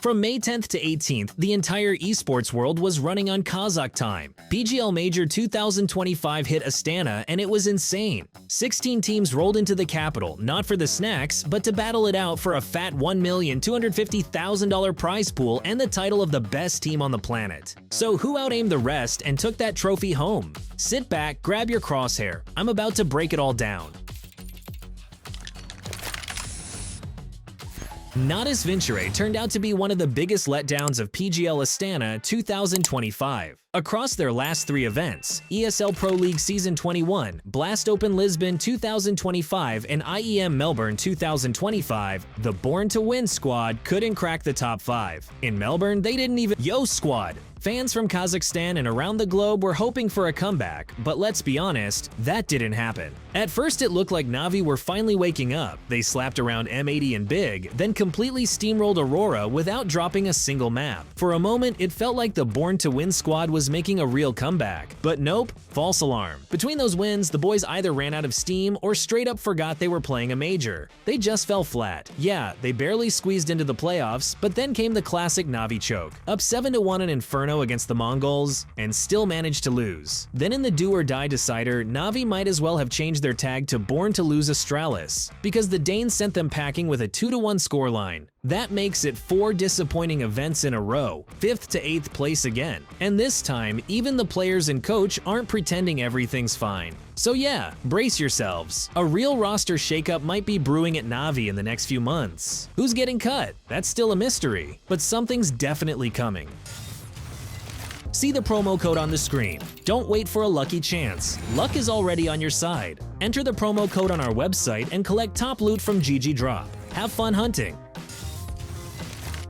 From May 10th to 18th, the entire esports world was running on Kazakh time. PGL Major 2025 hit Astana, and it was insane. 16 teams rolled into the capital, not for the snacks, but to battle it out for a fat $1,250,000 prize pool and the title of the best team on the planet. So who outaimed the rest and took that trophy home? Sit back, grab your crosshair. I'm about to break it all down. Natus Vincere turned out to be one of the biggest letdowns of PGL Astana 2025. Across their last 3 events, ESL Pro League Season 21, Blast Open Lisbon 2025, and IEM Melbourne 2025, the Born to Win squad couldn't crack the top 5. In Melbourne, they didn't even Yo squad! Fans from Kazakhstan and around the globe were hoping for a comeback, but let's be honest, that didn't happen. At first it looked like NaVi were finally waking up. They slapped around M80 and Big, then completely steamrolled Aurora without dropping a single map. For a moment, it felt like the Born to Win squad was making a real comeback. But nope, false alarm. Between those wins, the boys either ran out of steam or straight up forgot they were playing a major. They just fell flat. Yeah, they barely squeezed into the playoffs, but then came the classic NaVi choke. Up 7-1 in Inferno against the Mongols, and still managed to lose. Then in the do-or-die decider, NaVi might as well have changed their tag to Born to Lose Astralis, because the Danes sent them packing with a 2-1 scoreline. That makes it 4 disappointing events in a row, 5th to 8th place again. And this time, even the players and coach aren't pretending everything's fine. So yeah, brace yourselves. A real roster shakeup might be brewing at NaVi in the next few months. Who's getting cut? That's still a mystery, but something's definitely coming. See the promo code on the screen. Don't wait for a lucky chance. Luck is already on your side. Enter the promo code on our website and collect top loot from GGDrop. Have fun hunting.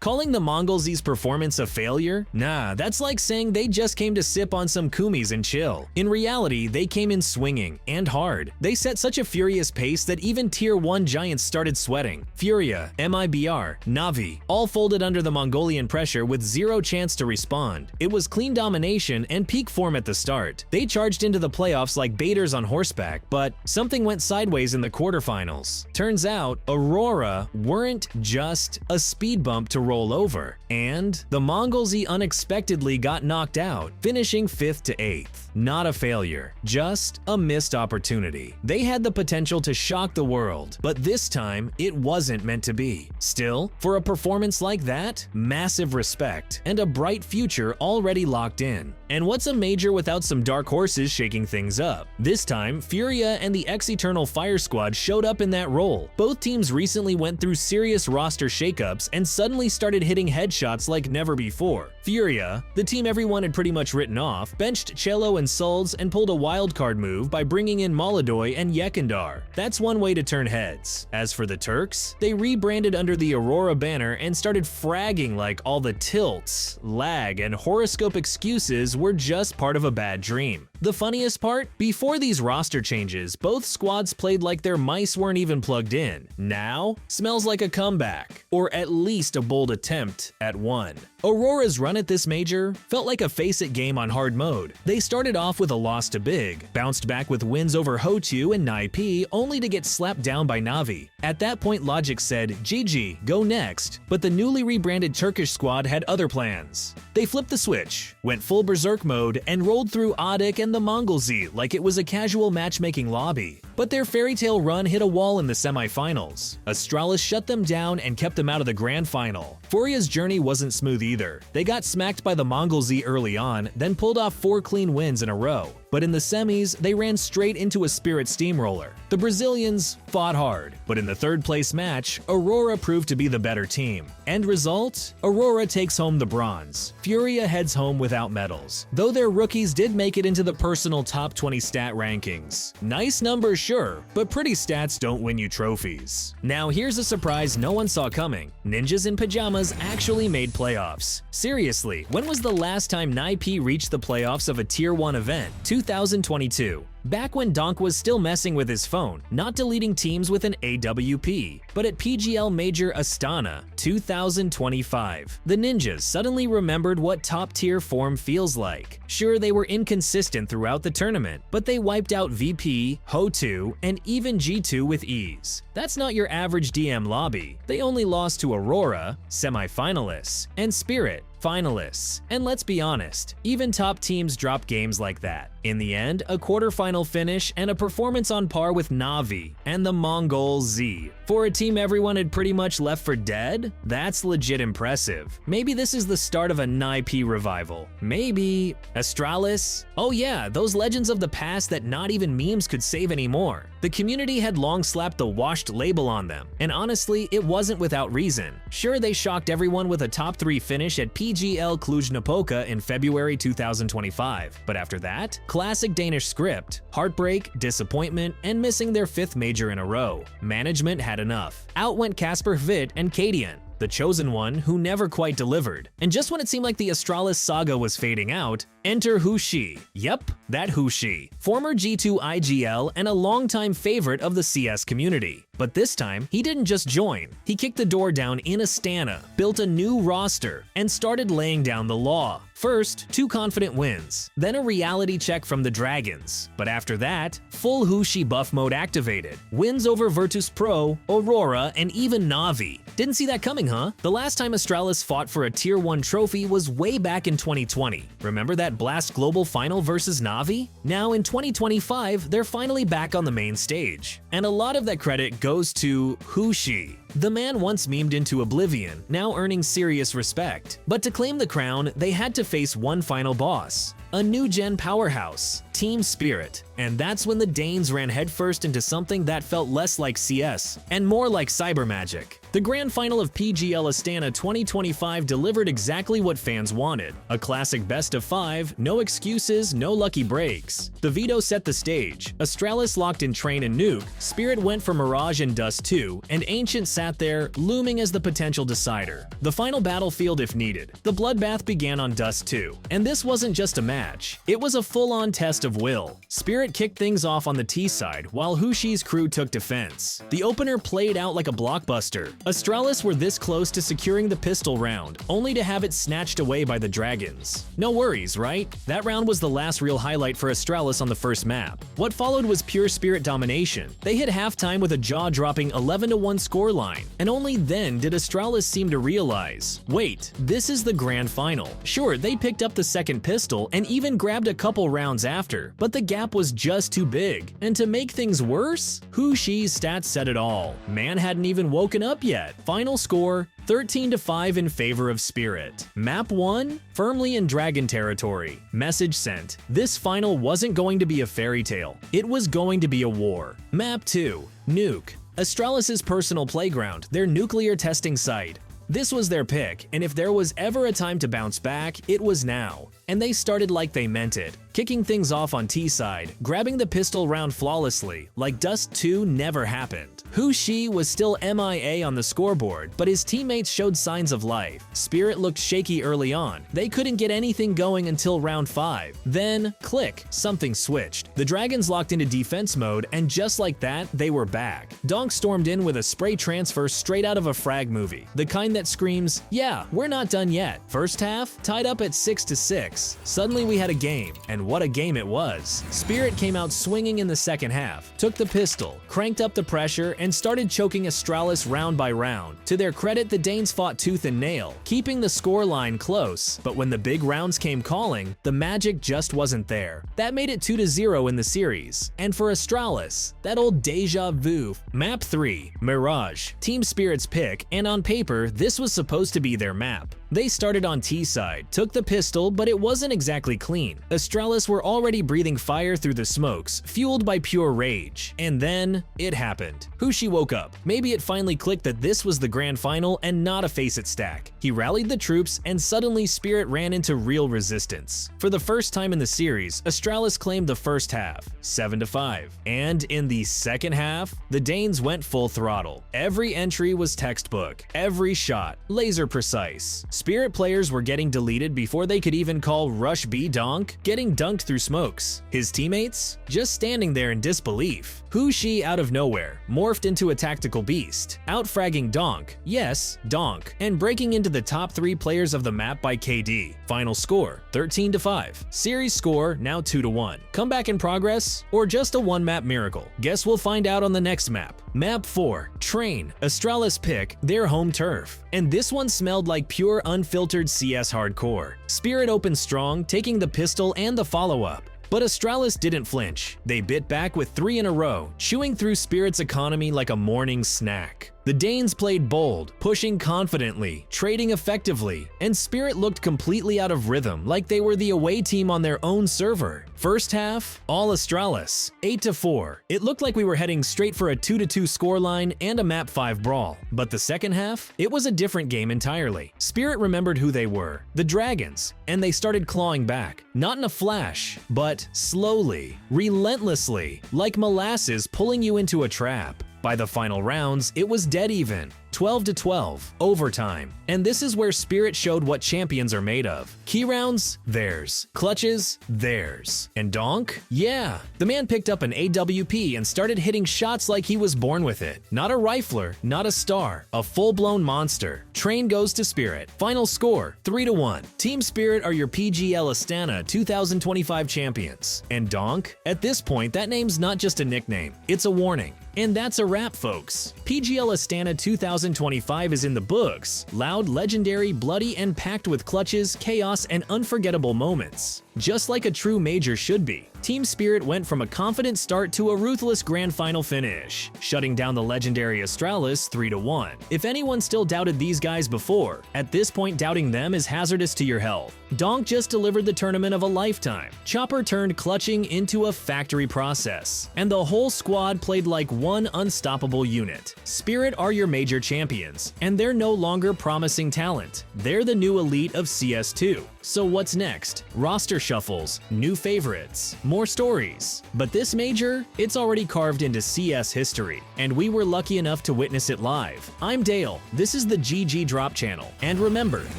Calling the MongolZ's performance a failure? Nah, that's like saying they just came to sip on some kumis and chill. In reality, they came in swinging, and hard. They set such a furious pace that even Tier 1 giants started sweating. Furia, MIBR, NaVi, all folded under the Mongolian pressure with 0 chance to respond. It was clean domination and peak form at the start. They charged into the playoffs like baiters on horseback, but something went sideways in the quarterfinals. Turns out, Aurora weren't just a speed bump to roll over, and the MongolZ unexpectedly got knocked out, finishing 5th to 8th. Not a failure, just a missed opportunity. They had the potential to shock the world, but this time it wasn't meant to be. Still, for a performance like that, massive respect and a bright future already locked in. And what's a major without some dark horses shaking things up? This time, Furia and the Ex-Eternal Fire Squad showed up in that role. Both teams recently went through serious roster shakeups and suddenly started hitting headshots like never before. Furia, the team everyone had pretty much written off, benched Cello and Souls and pulled a wildcard move by bringing in Molodoy and Yekindar. That's one way to turn heads. As for the Turks, they rebranded under the Aurora banner and started fragging like all the tilts, lag, and horoscope excuses were just part of a bad dream. The funniest part? Before these roster changes, both squads played like their mice weren't even plugged in. Now, smells like a comeback, or at least a bold attempt at one. Aurora's run at this major felt like a face-it game on hard mode. They started off with a loss to Big, bounced back with wins over Hotu and NiP, only to get slapped down by NaVi. At that point, Logic said, GG, go next, but the newly rebranded Turkish squad had other plans. They flipped the switch, went full berserk mode, and rolled through Audic and the MongolZ like it was a casual matchmaking lobby. But their fairy tale run hit a wall in the semifinals. Astralis shut them down and kept them out of the grand final. Furia's journey wasn't smooth either. They got smacked by the MongolZ early on, then pulled off 4 clean wins in a row. But in the semis, they ran straight into a Spirit steamroller. The Brazilians fought hard, but in the 3rd place match, Aurora proved to be the better team. End result? Aurora takes home the bronze. Furia heads home without medals, though their rookies did make it into the personal top 20 stat rankings. Nice numbers, sure, but pretty stats don't win you trophies. Now here's a surprise no one saw coming. Ninjas in Pajamas actually made playoffs. Seriously, when was the last time NiP reached the playoffs of a Tier 1 event? 2022. back when Donk was still messing with his phone, not deleting teams with an AWP. But at PGL Major Astana 2025, the Ninjas suddenly remembered what top-tier form feels like. Sure, they were inconsistent throughout the tournament, but they wiped out VP, Ho2, and even G2 with ease. That's not your average DM lobby. They only lost to Aurora, semi-finalists, and Spirit, finalists. And let's be honest, even top teams drop games like that. In the end, a quarterfinal finish and a performance on par with NaVi and the MongolZ. For a team everyone had pretty much left for dead, that's legit impressive. Maybe this is the start of a NaVi revival. Maybe Astralis? Oh yeah, those legends of the past that not even memes could save anymore. The community had long slapped the washed label on them, and honestly, it wasn't without reason. Sure, they shocked everyone with a top 3 finish at PGL Cluj-Napoca in February 2025, but after that, classic Danish script, heartbreak, disappointment, and missing their 5th major in a row. Management had enough. Out went Casper Hvidt and Kadian, the chosen one who never quite delivered. And just when it seemed like the Astralis saga was fading out, enter Hushi. Yep, that Hushi. Former G2 IGL and a longtime favorite of the CS community. But this time, he didn't just join. He kicked the door down in Astana, built a new roster, and started laying down the law. First, 2 confident wins, then a reality check from the Dragons. But after that, full Hushi buff mode activated. Wins over Virtus Pro, Aurora, and even NaVi. Didn't see that coming, huh? The last time Astralis fought for a Tier 1 trophy was way back in 2020. Remember that Blast Global final versus NaVi? Now in 2025, they're finally back on the main stage. And a lot of that credit goes to Hushi. The man once memed into oblivion, now earning serious respect. But to claim the crown, they had to face one final boss. A new-gen powerhouse, Team Spirit. And that's when the Danes ran headfirst into something that felt less like CS and more like cyber magic. The grand final of PGL Astana 2025 delivered exactly what fans wanted. A classic best of 5, no excuses, no lucky breaks. The veto set the stage. Astralis locked in Train and Nuke, Spirit went for Mirage and Dust 2, and Ancient sat there, looming as the potential decider. The final battlefield if needed. The bloodbath began on Dust 2. And this wasn't just a match, it was a full-on test of will. Spirit kicked things off on the T side, while Hushi's crew took defense. The opener played out like a blockbuster. Astralis were this close to securing the pistol round, only to have it snatched away by the Dragons. No worries, right? That round was the last real highlight for Astralis on the first map. What followed was pure Spirit domination. They hit halftime with a jaw-dropping 11-1 scoreline, and only then did Astralis seem to realize, wait, this is the grand final. Sure, they picked up the second pistol and even grabbed a couple rounds after, but the gap was just too big. And to make things worse, Hushi's stats said it all. Man hadn't even woken up yet. Final score, 13-5 in favor of Spirit. Map 1, firmly in Dragon territory. Message sent. This final wasn't going to be a fairy tale. It was going to be a war. Map 2, Nuke. Astralis' personal playground, their nuclear testing site. This was their pick, and if there was ever a time to bounce back, it was now. And they started like they meant it, kicking things off on T side, grabbing the pistol round flawlessly, like Dust 2 never happened. Hushi was still MIA on the scoreboard, but his teammates showed signs of life. Spirit looked shaky early on. They couldn't get anything going until round 5. Then, click, something switched. The Dragons locked into defense mode, and just like that, they were back. Donk stormed in with a spray transfer straight out of a frag movie, the kind that screams, yeah, we're not done yet. First half, tied up at 6-6. Suddenly we had a game, and what a game it was. Spirit came out swinging in the second half, took the pistol, cranked up the pressure, and started choking Astralis round by round. To their credit, the Danes fought tooth and nail, keeping the scoreline close, but when the big rounds came calling, the magic just wasn't there. That made it 2-0 in the series. And for Astralis, that old deja vu. Map 3, Mirage, Team Spirit's pick, and on paper, this was supposed to be their map. They started on T side, took the pistol, but it wasn't exactly clean. Astralis were already breathing fire through the smokes, fueled by pure rage. And then, it happened. Hushi woke up. Maybe it finally clicked that this was the grand final and not a face-it stack. He rallied the troops, and suddenly Spirit ran into real resistance. For the first time in the series, Astralis claimed the first half, 7-5. And in the second half, the Danes went full throttle. Every entry was textbook, every shot laser precise. Spirit players were getting deleted before they could even call Rush B Donk, getting dunked through smokes. His teammates? Just standing there in disbelief. Hu Shi out of nowhere, morphed into a tactical beast, outfragging Donk, yes, Donk, and breaking into the top 3 players of the map by KD. Final score, 13-5. Series score, now 2-1. Comeback in progress, or just a one-map miracle? Guess we'll find out on the next map. Map 4, Train. Astralis pick their home turf. And this one smelled like pure unfiltered CS hardcore. Spirit opened strong, taking the pistol and the follow-up. But Astralis didn't flinch. They bit back with 3 in a row, chewing through Spirit's economy like a morning snack. The Danes played bold, pushing confidently, trading effectively, and Spirit looked completely out of rhythm, like they were the away team on their own server. First half, all Astralis, 8-4. It looked like we were heading straight for a 2-2 scoreline and a map 5 brawl. But the second half, it was a different game entirely. Spirit remembered who they were, the Dragons, and they started clawing back. Not in a flash, but slowly, relentlessly, like molasses pulling you into a trap. By the final rounds, it was dead even, 12-12, overtime. And this is where Spirit showed what champions are made of. Key rounds? Theirs. Clutches? Theirs. And Donk? Yeah. The man picked up an AWP and started hitting shots like he was born with it. Not a rifler, not a star, a full-blown monster. Train goes to Spirit. Final score, 3-1. Team Spirit are your PGL Astana 2025 champions. And Donk? At this point, that name's not just a nickname, it's a warning. And that's a wrap, folks. PGL Astana 2025 is in the books. Loud, legendary, bloody, and packed with clutches, chaos, and unforgettable moments. Just like a true major should be. Team Spirit went from a confident start to a ruthless grand final finish, shutting down the legendary Astralis 3-1. If anyone still doubted these guys before, at this point doubting them is hazardous to your health. Donk just delivered the tournament of a lifetime. Chopper turned clutching into a factory process, and the whole squad played like one unstoppable unit. Spirit are your major champions, and they're no longer promising talent. They're the new elite of CS2. So what's next? Roster shuffles, new favorites, more stories. But this major, it's already carved into CS history, and we were lucky enough to witness it live. I'm Dale, this is the GGDrop channel, and remember,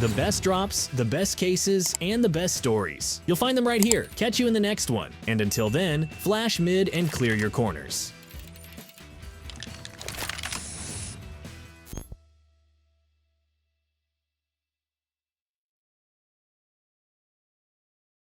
the best drops, the best cases, and the best stories. You'll find them right here. Catch you in the next one, and until then, flash mid and clear your corners.